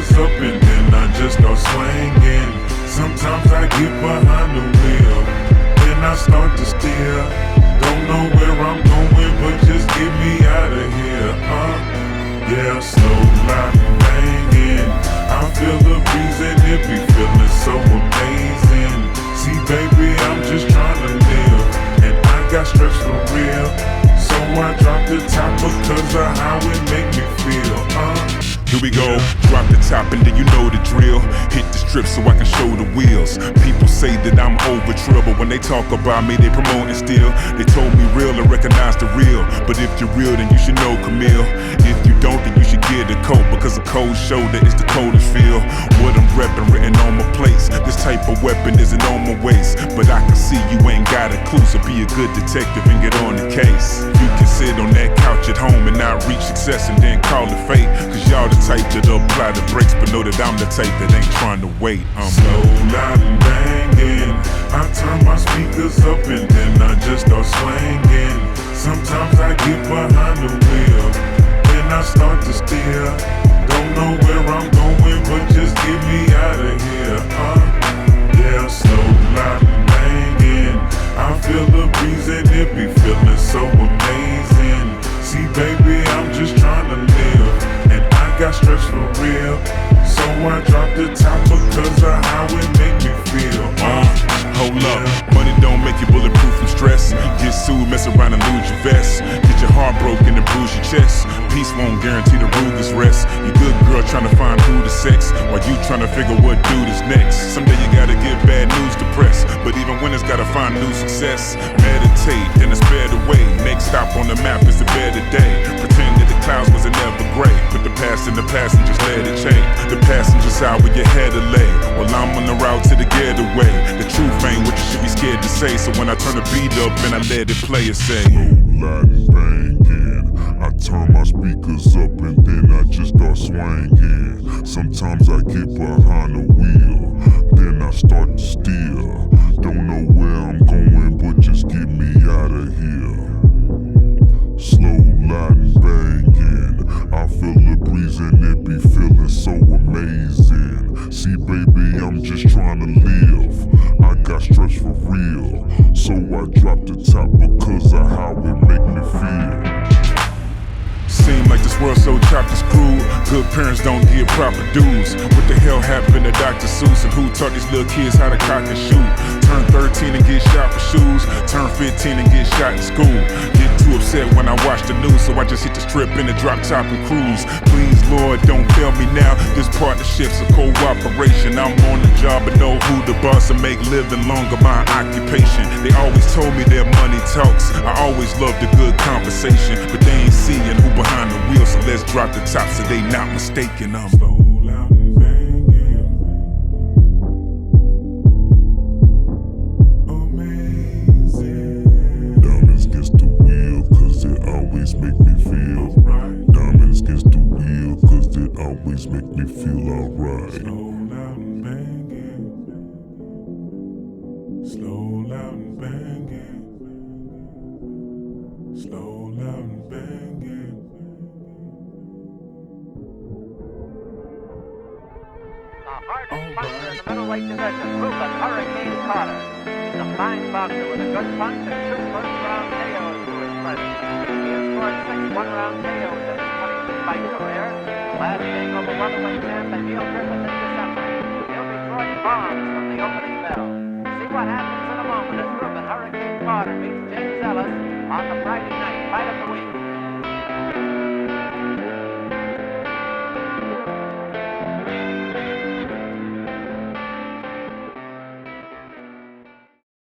speakers up and then I just start swinging. Sometimes I get behind the wheel, then I start to steer. Don't know where I'm going, but just get me out of here, yeah, slow sliding, banging. I feel the breeze and it be feeling so amazing. See, baby, I'm just trying to live, and I got stress for real. So I drop the top because of how it make me feel, Here we go, drop the top and then you know the drill. Hit the strip so I can show the wheels. People say that I'm over trill, but when they talk about me, they promoting still. They told me real and recognize the real. But if you're real, then you should know Camille. If you don't, then you should get a coat, because a cold shoulder is the coldest feel. What I'm reppin' written on my plates. This type of weapon isn't on my waist, but I can see you ain't got a clue, so be a good detective and get on the case. You can sit on that couch at home and not reach success and then call it fate, cause y'all the type that'll apply the brakes, but know that I'm the type that ain't trying to wait. Slow, loud and banging. I turn my speakers up and then I just start swinging. Sometimes I get behind the wheel, then I start to steer. Don't know where I'm going, but just get me out of here, yeah, slow, loud and banging. I feel the breeze and it be feeling so amazing. See, baby, I'm just trying to live, and I got stress for real. So I drop the top because of how it make me feel. Hold up, money don't make you bulletproof from stress. Get sued, mess around and lose your vest. Get your heart broken and bruise your chest. Peace won't guarantee the Ruger's rest. You good girl trying to find who to sex, while you trying to figure what dude is next. Someday you gotta give bad news to press, but even winners gotta find new success. Meditate, then it's better way. Next stop on the map is a better day. Pretend that the clouds wasn't ever gray. Put the past in the past and just let it change. The passenger's out with your head to lay, while I'm on the route to the getaway. The truth ain't what you should be scared to say, so when I turn the beat up and I let it play, it say slow, loud and banging. I turn my speakers up and then I just start swinging. Sometimes I get behind the wheel, then I start to steer. Don't know where I'm going, but just get me out of here. Slow, loud and banging. I feel the breeze and it be feeling so amazing. See, baby, I'm just trying to live. I got stress for real, so I drop the top because of how it make me feel. Seem like this world so chopped and screwed. Good parents don't get proper dues. What the hell happened to Dr. Seuss, and who taught these little kids how to cock and shoot? Turn 13 and get shot for shoes. Turn 15 and get shot in school. Get too upset when I watch the news, so I just hit the strip in the drop top and cruise. Please, Lord, don't fail me now. This partnership's a cooperation. I'm on the job and know who the boss, and make living longer my occupation. They always told me that money talks. I always loved a good conversation, but they ain't seeing who behind the wheel, so let's drop the top so they not mistaken. I'm slow, loud and banging. Amazing. Diamonds against the wheel, cause it always make me feel right. Diamonds against the wheel, cause it always make me feel alright. Slow, loud and banging. Slow, loud and banging. Slow, loud and banging. Hardest puncher in the middleweight division, Rubin Hurricane Carter. He's a fine boxer with a good punch and 2 first-round KOs to his credit. He has scored 6 one-round KOs in his 22 fight career, last being over welterweight champ Emil Griffith in December. He'll be throwing bombs from the opening bell. See what happens in a moment as Rubin Hurricane Carter meets James Ellis on the Friday night fight of the week.